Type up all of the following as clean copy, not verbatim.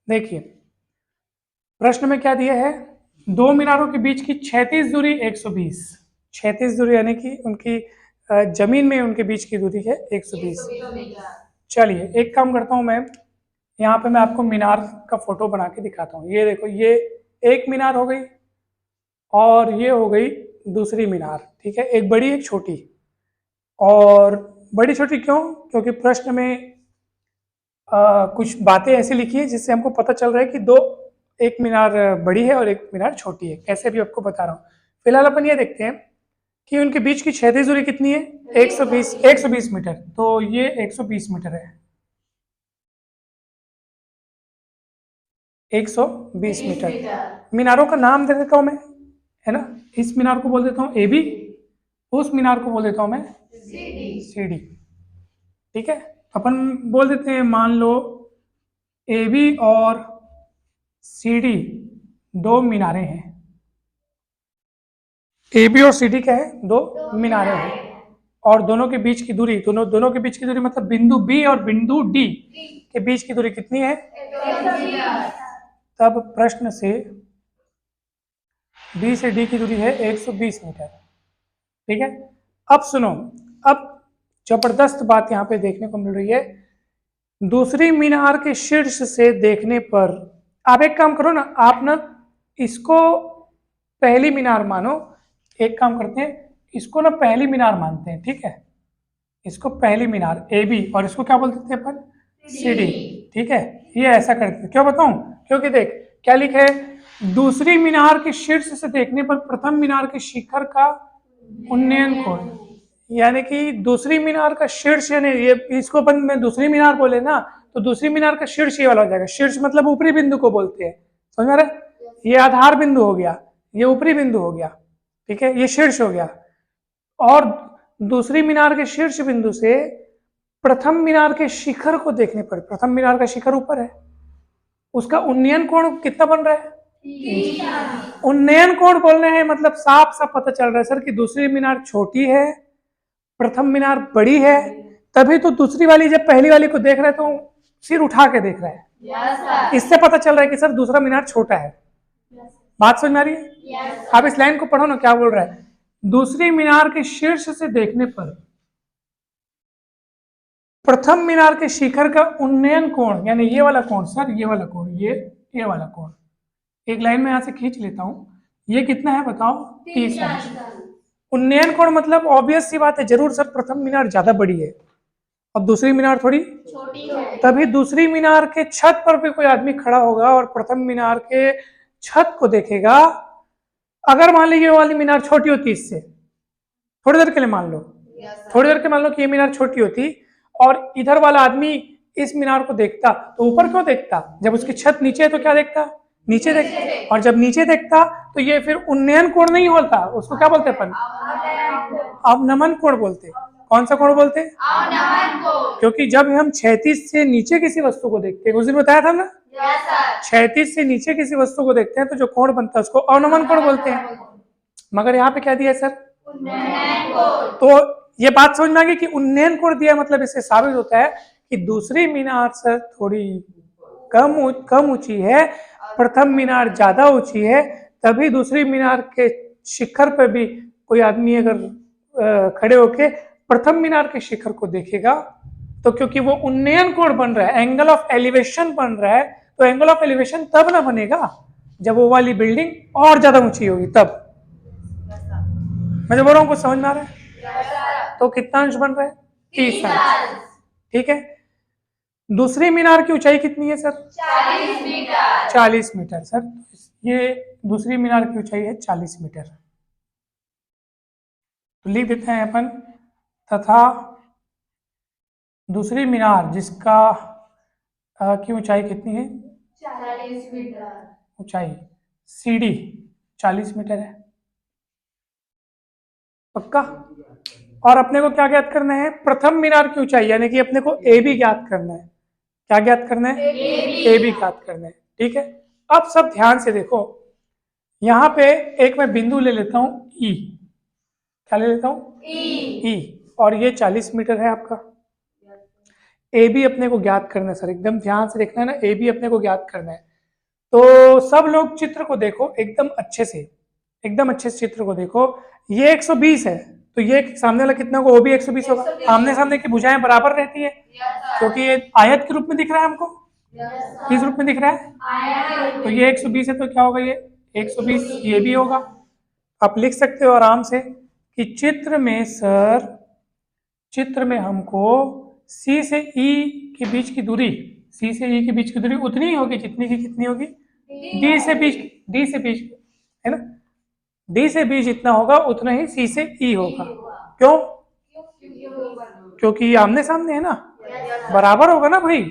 देखिए प्रश्न में क्या दिया है, दो मीनारों के बीच की क्षैतिज दूरी 120, क्षैतिज दूरी यानी कि उनकी जमीन में उनके बीच की दूरी है 120। चलिए एक काम करता हूं मैं, यहाँ पे मैं आपको मीनार का फोटो बना के दिखाता हूँ। ये देखो, ये एक मीनार हो गई और ये हो गई दूसरी मीनार, ठीक है, एक बड़ी एक छोटी। और बड़ी छोटी क्यों? क्योंकि प्रश्न में कुछ बातें ऐसी लिखी है जिससे हमको पता चल रहा है कि दो, एक मीनार बड़ी है और एक मीनार छोटी है। कैसे भी आपको बता रहा हूँ। फिलहाल अपन ये देखते हैं कि उनके बीच की क्षैतिज दूरी कितनी है, 120 मीटर। तो ये 120 मीटर है, 120 मीटर। मीनारों का नाम दे देता हूं मैं, है ना। इस मीनार को बोल देता हूँ AB, उस मीनार को बोल देता हूं मैं CD। ठीक है, अपन बोल देते हैं, मान लो AB और CD दो मीनारें हैं। AB और CD क्या है, दो मीनारें हैं। और दोनों के बीच की दूरी, दोनों के बीच की दूरी मतलब बिंदु B और बिंदु D के बीच की दूरी कितनी है? तब प्रश्न से B से D की दूरी है 120 मीटर। ठीक है, अब सुनो, अब जबरदस्त बात यहाँ पे देखने को मिल रही है। दूसरी मीनार के शीर्ष से देखने पर, आप एक काम करो ना, आप ना इसको पहली मीनार मानो। एक काम करते हैं, इसको ना पहली मीनार मानते हैं, ठीक है, इसको पहली मीनार AB और इसको क्या बोलते थे अपन, CD। ठीक है, ये ऐसा करते थे। क्यों बताऊं? क्योंकि देख क्या लिखा है, दूसरी मीनार के शीर्ष से देखने पर प्रथम मीनार के शिखर का उन्नयन कोण, यानी कि दूसरी मीनार का शीर्ष, यानी ये इसको अपन में दूसरी मीनार बोले ना, तो दूसरी मीनार का शीर्ष ये वाला हो जाएगा। शीर्ष मतलब ऊपरी बिंदु को बोलते हैं, समझ में आ रहा है? ये आधार बिंदु हो गया, ये ऊपरी बिंदु हो गया, ठीक है, ये शीर्ष हो गया। और दूसरी मीनार के शीर्ष बिंदु से प्रथम मीनार के शिखर को देखने पर, प्रथम मीनार का शिखर ऊपर है, उसका उन्नयन कोण कितना बन रहा है? उन्नयन कोण बोलने हैं मतलब साफ साफ पता चल रहा है सर कि दूसरी मीनार छोटी है, प्रथम मीनार बड़ी है। तभी तो दूसरी वाली जब पहली वाली को देख रहे तो सिर उठा के देख रहा है। इससे पता चल रहा है कि सर दूसरा मीनार छोटा है। बात समझ में आ रही है? आप इस लाइन को पढ़ो ना, क्या बोल रहा है, दूसरी मीनार के शीर्ष से देखने पर प्रथम मीनार के शिखर का उन्नयन कोण, यानी ये वाला कोण सर, ये वाला कोण, ये वाला कोण, एक लाइन में यहां से खींच लेता हूं, ये कितना है बताओ, 30 अंश। उन्नयन कोण मतलब ऑब्वियस सी बात है, जरूर सर प्रथम मीनार ज्यादा बड़ी है और दूसरी मीनार थोड़ी छोटी है। तभी दूसरी मीनार के छत पर भी कोई आदमी खड़ा होगा और प्रथम मीनार के छत को देखेगा। अगर मान लीजिए ये वाली मीनार छोटी होती इससे, थोड़ी देर के लिए मान लो, थोड़ी देर के मान लो कि ये मीनार छोटी होती और इधर वाला आदमी इस मीनार को देखता, तो ऊपर क्यों देखता? जब उसकी छत नीचे है तो क्या देखता? नीचे देखता। और जब नीचे देखता तो ये फिर उन्नयन कोण नहीं होता, उसको क्या बोलते अपन? अवनमन कोण बोलते। कौन सा कोण बोलते? अवनमन कोण। क्योंकि जब हम क्षैतिज से नीचे किसी वस्तु को देखते हैं, उस दिन बताया था ना, क्षैतिज से नीचे किसी वस्तु को देखते हैं तो जो कोण बनता है उसको अवनमन कोण बोलते हैं। मगर यहाँ पे क्या दिया सर? उन्नयन कोण। तो ये बात समझ में आ गई कि उन्नयन कोण दिया मतलब इससे साबित होता है कि दूसरी मीनार सर थोड़ी कम ऊंची है, प्रथम मीनार ज्यादा ऊंची है। तभी दूसरी मीनार के शिखर पर भी कोई आदमी अगर खड़े होके प्रथम मीनार के शिखर को देखेगा तो क्योंकि वो उन्नयन कोण बन रहा है, एंगल ऑफ एलिवेशन बन रहा है, तो एंगल ऑफ एलिवेशन तब ना बनेगा जब वो वाली बिल्डिंग और ज्यादा ऊंची होगी तब। मैं जो बोल रहा हूँ कुछ समझ में आ रहा है? तो कितना अंश बन रहा है? 30 अंश। ठीक है, दूसरी मीनार की ऊंचाई कितनी है सर? 40 मीटर। 40 मीटर सर, ये दूसरी मीनार की ऊंचाई है 40 मीटर। तो लिख देते हैं अपन, तथा दूसरी मीनार जिसका की ऊंचाई कितनी है? 40 मीटर। ऊंचाई CD 40 मीटर है, पक्का। और अपने को क्या ज्ञात करना है? प्रथम मीनार की ऊंचाई, यानी कि अपने को AB ज्ञात करना है। क्या ज्ञात करना है? AB ज्ञात करना है। ठीक है, अब सब ध्यान से देखो, यहां पे एक मैं बिंदु ले लेता हूं E। क्या ले लेता हूं? E। और ये 40 मीटर है आपका। ए बी अपने को ज्ञात करना है सर, एकदम ध्यान से देखना है ना, ए बी अपने को ज्ञात करना है। तो सब लोग चित्र को देखो एकदम अच्छे से, एकदम अच्छे से चित्र को देखो। ये 120 है, तो ये सामने वाला कितना होगा, वो भी 120 होगा। आमने सामने की भुजाएं बराबर रहती है, क्योंकि ये आयत के रूप में दिख रहा है हमको। किस रूप में दिख रहा है? तो ये 120 है, तो क्या होगा, ये 120 ये भी होगा। आप लिख सकते हो आराम से कि चित्र में सर, चित्र में हमको सी से ई के बीच की दूरी, सी से ई के बीच की दूरी उतनी ही होगी जितनी की कितनी होगी, डी से बीच है ना, डी से बी जितना होगा उतना ही सी से ई होगा। क्यों? क्योंकि ये आमने सामने है ना, बराबर होगा ना भाई।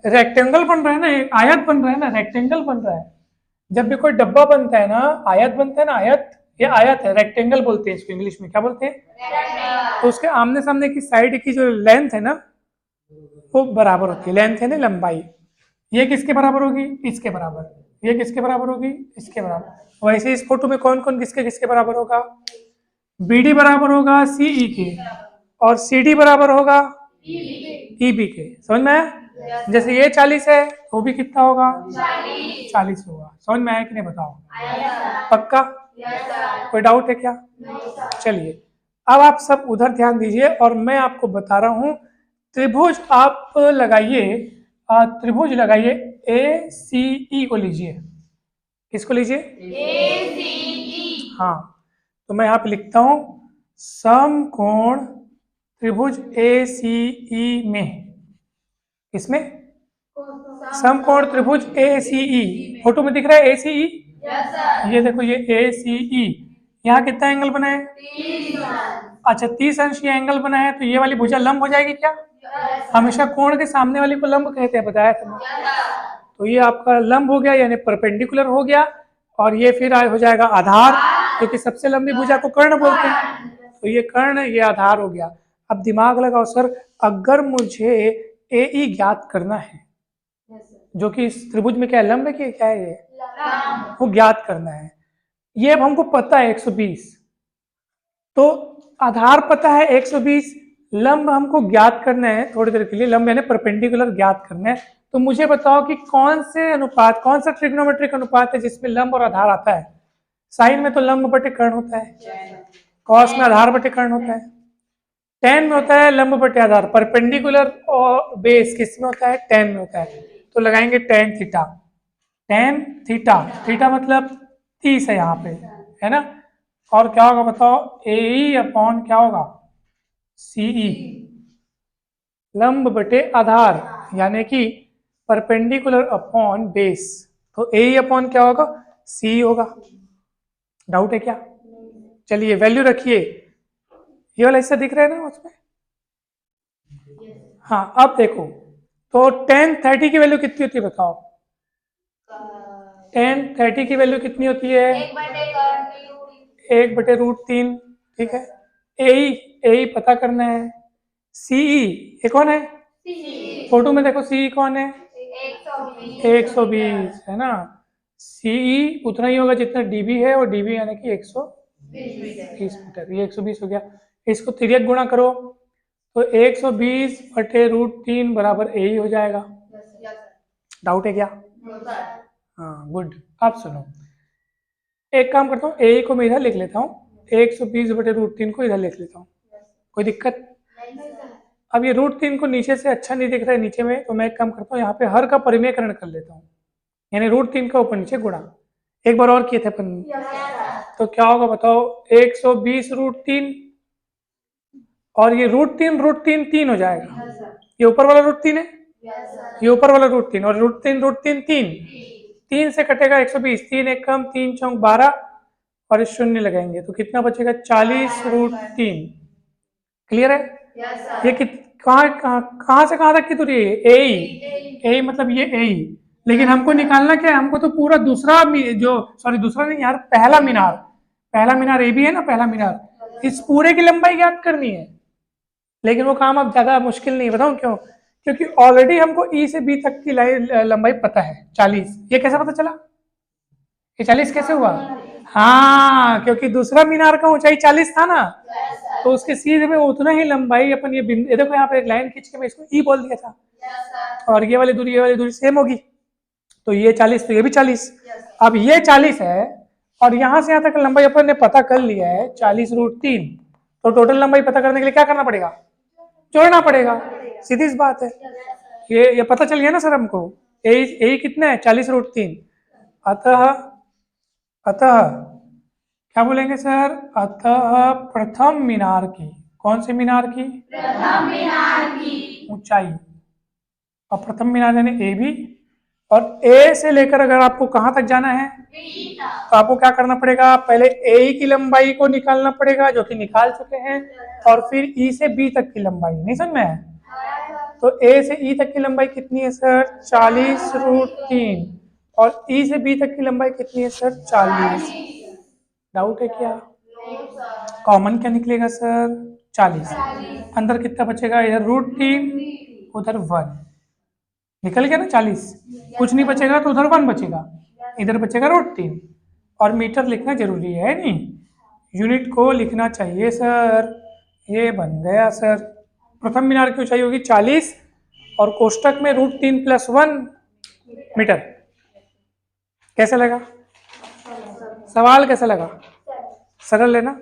रेक्टेंगल बन रहा है ना, एक आयत बन रहा है ना, रेक्टेंगल बन रहा है। जब भी कोई डब्बा बनता है ना, आयत बनता है ना, आयत, ये आयत है, रेक्टेंगल बोलते हैं इसको, इंग्लिश में क्या बोलते हैं? तो उसके आमने सामने की साइड की जो लेंथ है ना, वो बराबर होती है, लेंथ है ना, लंबाई। ये किसके बराबर होगी? इसके बराबर। ये किसके बराबर होगी? इसके बराबर। वैसे इस फोटो में कौन कौन किसके किसके बराबर होगा? BD बराबर होगा CE के, और CD बराबर होगा EB के। समझ में आया? जैसे ये 40 है, वो भी कितना होगा? 40 होगा। समझ में आया कि नहीं बताओ? पक्का? कोई डाउट है क्या? चलिए, अब आप सब उधर ध्यान दीजिए और मैं आपको बता रहा हूं। त्रिभुज आप लगाइए, त्रिभुज लगाइए ACE को लीजिए। किसको लीजिए? ACE। हाँ, तो मैं यहाँ पे लिखता हूं समकोण त्रिभुज ACE में, इसमें समकोण त्रिभुज ACE, फोटो में दिख रहा है ACE? ये देखो ये ACE, यहाँ कितना एंगल बना है? 30 अंश। अच्छा 30 अंश ये एंगल बना है, तो ये वाली भुजा लंब हो जाएगी क्या? हमेशा कोण के सामने वाली को लंब कहते हैं, बताया था। तो ये आपका लंब हो गया, यानी परपेंडिकुलर हो गया, और ये फिर हो जाएगा आधार, क्योंकि सबसे लंबी भुजा को कर्ण बोलते हैं। तो ये कर्ण, ये आधार हो गया। अब दिमाग लगाओ सर, अगर मुझे AE ज्ञात करना है, जो कि इस त्रिभुज में क्या है, लंब है कि क्या है, ये वो ज्ञात करना है। ये अब हमको पता है 120, तो आधार पता है 120, लंब हमको ज्ञात करना है थोड़ी देर के लिए, लंब यानी परपेंडिकुलर ज्ञात करना है। तो मुझे बताओ कि कौन से अनुपात, कौन सा ट्रिग्नोमेट्रिक अनुपात है जिसमें लंब और आधार आता है? साइन में तो लंब बटे कर्ण होता है, कॉस में आधार बटे कर्ण होता है, टेन में होता है लंब बटे आधार, परपेंडिकुलर और बेस किस में होता है? टेन में होता है। तो लगाएंगे tan theta, tan theta, theta मतलब 30 है यहाँ पे, है ना। और क्या होगा बताओ? AE अपॉन क्या होगा? CE, लंब बटे आधार, यानी कि परपेंडिकुलर अपॉन बेस। तो AE अपॉन क्या होगा? CE होगा। डाउट है क्या? चलिए वैल्यू रखिए, ये वाला हिस्सा दिख रहा है ना उसमें? हाँ, अब देखो, तो tan 30 की वैल्यू कितनी होती है बताओ? tan 30 की वैल्यू कितनी होती है? 1/√3। ठीक है, AE पता करना है। CE ये कौन है? फोटो में देखो CE कौन है? 120 है ना। CE उतना ही होगा जितना DB है, और DB यानी कि 120 मीटर, ये 120 हो गया। इसको तिर्यक गुणा करो, तो 120/√3 बराबर AE हो जाएगा। डाउट है क्या? हाँ गुड। अब सुनो, एक काम करता हूँ, AE को मैं इधर लिख लेता हूँ, 120/√3 को इधर लिख लेता हूँ, कोई दिक्कत? अब ये √3 को नीचे से अच्छा नहीं दिख रहा है नीचे में, तो मैं एक काम करता हूँ, यहाँ पे हर का परिमेयकरण कर लेता हूँ, यानी √3 का ऊपर नीचे गुणा। एक बार और किए थे अपन, तो क्या होगा बताओ? 120/√3, और ये √3 3 हो जाएगा। ये ऊपर वाला √3 है, ये ऊपर वाला √3, और √3 3 से कटेगा 120, 3 एक कम, 3 चौक 12, और इस शून्य लगाएंगे तो कितना बचेगा? 40√3। क्लियर है? ये कहाँ से कहाँ तक की दूरी है? AE मतलब ये AE, लेकिन हमको निकालना क्या है? हमको तो पूरा दूसरा दूसरा नहीं यार, पहला मीनार AB है ना, पहला मीनार, इस पूरे की लंबाई ज्ञात करनी है। लेकिन वो काम अब ज्यादा मुश्किल नहीं, बताऊं क्यों? क्योंकि ऑलरेडी हमको E से B तक की लंबाई पता है 40। ये कैसे पता चला? ये 40 कैसे हुआ? हाँ, क्योंकि दूसरा मीनार का ऊंचाई 40 था ना, तो उसके सीधे में उतना ही लंबाई अपन ये बिंदु, देखो यहाँ पे एक लाइन खींच के मैं इसको E बोल दिया था, और ये वाली दूरी सेम होगी, तो ये 40 तो ये भी 40। अब ये 40 है और यहाँ से यहाँ तक लंबाई अपन ने पता कर लिया है 40√3, तो टोटल लंबाई पता करने के लिए क्या करना पड़ेगा? जोड़ना पड़ेगा, सीधी सी बात है। ये पता चल गया ना सर हमको, ए कितना है 40√3। अतः क्या बोलेंगे सर? अतः प्रथम मीनार की, कौन से मीनार की? प्रथम मीनार की ऊंचाई, और प्रथम मीनार यानी ए बी, और ए से लेकर अगर आपको कहां तक जाना है तो आपको क्या करना पड़ेगा? पहले ए की लंबाई को निकालना पड़ेगा, जो कि निकाल चुके हैं, और फिर ई से बी तक की लंबाई। नहीं समझ में है? तो ए से ई तक की लंबाई कितनी है सर? 40√3, और ई से बी तक की लंबाई कितनी है सर? 40। डाउट है क्या? कॉमन क्या निकलेगा सर? 40। अंदर कितना बचेगा? इधर √3, उधर 1, निकल गया ना 40। कुछ नहीं बचेगा तो उधर 1 बचेगा, इधर बचेगा √3। और मीटर लिखना जरूरी है नहीं, यूनिट को लिखना चाहिए सर। ये बन गया सर, प्रथम मीनार की ऊंचाई होगी 40 और कोष्टक में √3 + 1 मीटर। कैसा लगा सवाल? कैसा लगा? सरल है ना?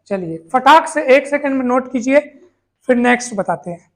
चलिए फटाक से 1 सेकंड में नोट कीजिए, फिर नेक्स्ट बताते हैं।